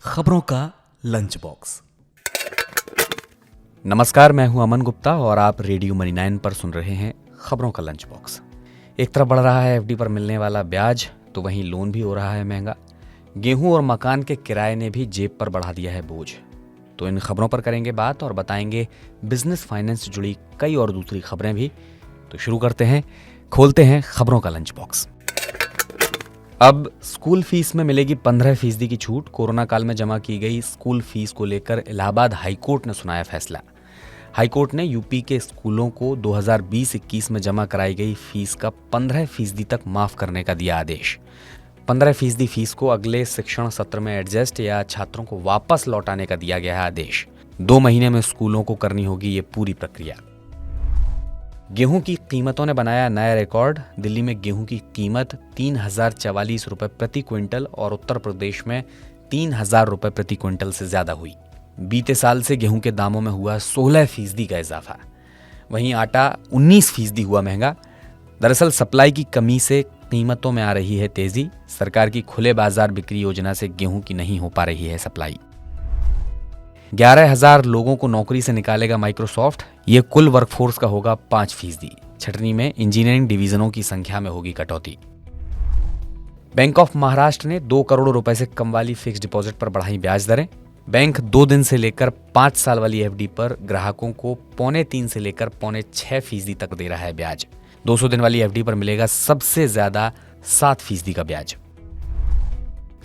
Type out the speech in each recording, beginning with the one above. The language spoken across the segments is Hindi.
खबरों का लंच बॉक्स। नमस्कार, मैं हूं अमन गुप्ता और आप रेडियो मनी 9 पर सुन रहे हैं खबरों का लंच बॉक्स। एक तरफ बढ़ रहा है एफडी पर मिलने वाला ब्याज, तो वहीं लोन भी हो रहा है महंगा। गेहूं और मकान के किराए ने भी जेब पर बढ़ा दिया है बोझ। तो इन खबरों पर करेंगे बात और बताएंगे बिजनेस फाइनेंस से जुड़ी कई और दूसरी खबरें भी। तो शुरू करते हैं, खोलते हैं खबरों का लंच बॉक्स। अब स्कूल फीस में मिलेगी 15% की छूट। कोरोना काल में जमा की गई स्कूल फीस को लेकर इलाहाबाद हाईकोर्ट ने सुनाया फैसला। हाईकोर्ट ने यूपी के स्कूलों को 2020-21 में जमा कराई गई फीस का 15% तक माफ करने का दिया आदेश। 15% फीस को अगले शिक्षण सत्र में एडजस्ट या छात्रों को वापस लौटाने का दिया गया है आदेश। 2 महीने में स्कूलों को करनी होगी ये पूरी प्रक्रिया। गेहूं की कीमतों ने बनाया नया रिकॉर्ड। दिल्ली में गेहूं की कीमत 3044 रुपए प्रति क्विंटल और उत्तर प्रदेश में 3000 रुपए प्रति क्विंटल से ज्यादा हुई। बीते साल से गेहूं के दामों में हुआ 16% का इजाफा। वहीं आटा 19% हुआ महंगा। दरअसल सप्लाई की कमी से कीमतों में आ रही है तेजी। सरकार की खुले बाजार बिक्री योजना से गेहूं की नहीं हो पा रही है सप्लाई। 11,000 लोगों को नौकरी से निकालेगा माइक्रोसॉफ्ट। ये कुल वर्कफोर्स का होगा 5%। छटनी में इंजीनियरिंग डिवीजनों की संख्या में होगी कटौती। बैंक ऑफ महाराष्ट्र ने 2 करोड़ रुपए से कम वाली फिक्स डिपॉजिट पर बढ़ाई ब्याज दरें। बैंक 2 दिन से लेकर 5 साल वाली एफडी पर ग्राहकों को 3.25 से लेकर 6.25% तक दे रहा है ब्याज। 200 दिन वाली एफडी पर मिलेगा सबसे ज्यादा 7% का ब्याज।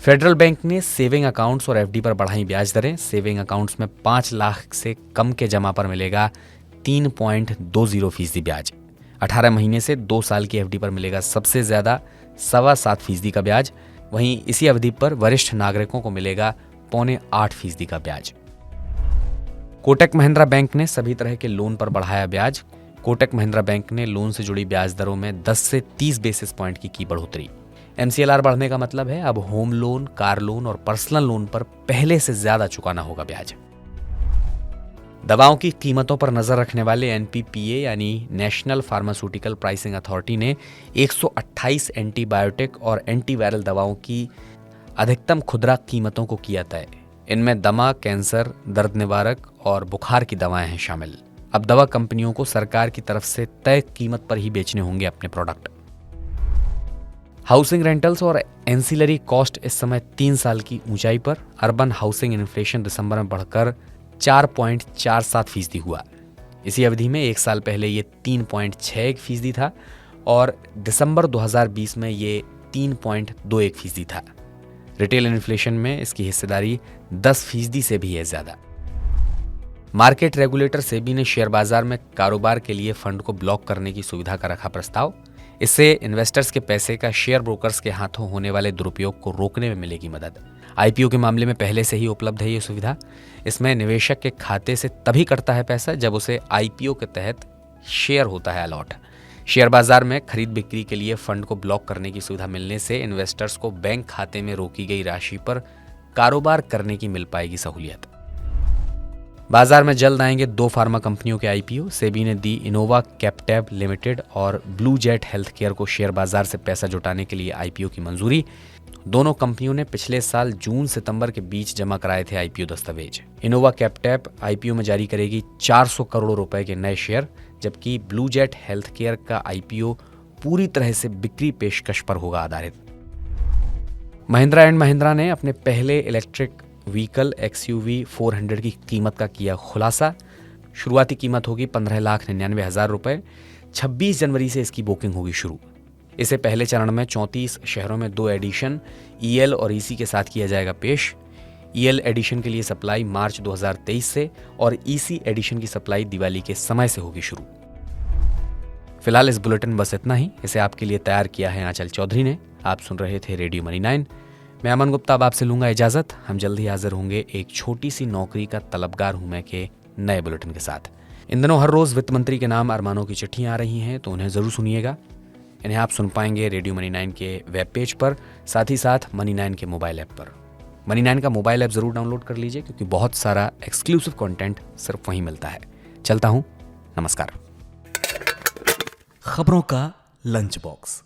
फेडरल बैंक ने सेविंग अकाउंट्स और एफडी पर बढ़ाई ब्याज दरें। सेविंग अकाउंट्स में 5 लाख से कम के जमा पर मिलेगा 3.20% ब्याज। 18 महीने से 2 साल की एफडी पर मिलेगा सबसे ज्यादा 7.25% का ब्याज। वहीं इसी अवधि पर वरिष्ठ नागरिकों को मिलेगा 7.25% का ब्याज। कोटक महिंद्रा बैंक ने सभी तरह के लोन पर बढ़ाया ब्याज। कोटक महिंद्रा बैंक ने लोन से जुड़ी ब्याज दरों में 10 से 30 बेसिस पॉइंट की बढ़ोतरी। MCLR बढ़ने का मतलब है अब होम लोन, कार लोन और पर्सनल लोन पर पहले से ज्यादा चुकाना होगा ब्याज। दवाओं की कीमतों पर नजर रखने वाले NPPA यानी नेशनल फार्मास्यूटिकल प्राइसिंग अथॉरिटी ने 128 एंटीबायोटिक और एंटीवायरल दवाओं की अधिकतम खुदरा कीमतों को किया तय। इनमें दमा, कैंसर, दर्द निवारक और बुखार की दवाएं हैं शामिल। अब दवा कंपनियों को सरकार की तरफ से तय कीमत पर ही बेचने होंगे अपने प्रोडक्ट। हाउसिंग रेंटल्स और एंसिलरी कॉस्ट इस समय 3 साल की ऊंचाई पर। अर्बन हाउसिंग इन्फ्लेशन दिसंबर में बढ़कर 4.47% हुआ। इसी अवधि में 1 साल पहले ये 3.61% था और दिसंबर 2020 में ये 3.21% था। रिटेल इन्फ्लेशन में इसकी हिस्सेदारी 10% से भी है ज्यादा। मार्केट रेगुलेटर सेबी ने शेयर बाजार में कारोबार के लिए फंड को ब्लॉक करने की सुविधा का रखा प्रस्ताव। इससे इन्वेस्टर्स के पैसे का शेयर ब्रोकर्स के हाथों होने वाले दुरुपयोग को रोकने में मिलेगी मदद। IPO के मामले में पहले से ही उपलब्ध है ये सुविधा। इसमें निवेशक के खाते से तभी कटता है पैसा जब उसे IPO के तहत शेयर होता है अलॉट। शेयर बाजार में खरीद बिक्री के लिए फंड को ब्लॉक करने की सुविधा मिलने से इन्वेस्टर्स को बैंक खाते में रोकी गई राशि पर कारोबार करने की मिल पाएगी सहूलियत। बाजार में जल्द आएंगे 2 फार्मा कंपनियों के IPO। सेबी ने दी इनोवा कैप्टेब लिमिटेड और ब्लू जेट हेल्थ केयर को शेयर बाजार से पैसा जुटाने के लिए IPO की मंजूरी। दोनों कंपनियों ने पिछले साल जून-सितंबर के बीच जमा कराए थे IPO दस्तावेज। इनोवा कैप्टेब IPO में जारी करेगी 400 करोड़ रुपए के नए शेयर, जबकि ब्लू जेट हेल्थ केयर का IPO पूरी तरह से बिक्री पेशकश पर होगा आधारित। महिंद्रा एंड महिंद्रा ने अपने पहले इलेक्ट्रिक व्हीकल XUV 400 की कीमत का किया खुलासा। शुरुआती कीमत होगी 15,99,000 रुपए। 26 जनवरी से इसकी बुकिंग होगी शुरू। इसे पहले चरण में 34 शहरों में 2 एडिशन EL और EC के साथ किया जाएगा पेश। EL एडिशन के लिए सप्लाई मार्च 2023 से और EC एडिशन की सप्लाई दिवाली के समय से होगी शुरू। फिलहाल इस बुलेटिन बस इतना ही। इसे आपके लिए तैयार किया है आंचल चौधरी ने। आप सुन रहे थे रेडियो मनी 9। मैं अमन गुप्ता अब आपसे लूंगा इजाजत। हम जल्द ही हाजिर होंगे एक छोटी सी नौकरी का तलबगार हूं मैं के नए बुलेटिन के साथ। इन दिनों हर रोज वित्त मंत्री के नाम अरमानों की चिट्ठियां आ रही हैं, तो उन्हें जरूर सुनिएगा। इन्हें आप सुन पाएंगे रेडियो मनी 9 के वेब पेज पर, साथ ही साथ मनी 9 के मोबाइल ऐप पर। मनी 9 का मोबाइल ऐप जरूर डाउनलोड कर लीजिए, क्योंकि बहुत सारा एक्सक्लूसिव कंटेंट सिर्फ वहीं मिलता है। चलता हूं, नमस्कार। खबरों का लंच बॉक्स।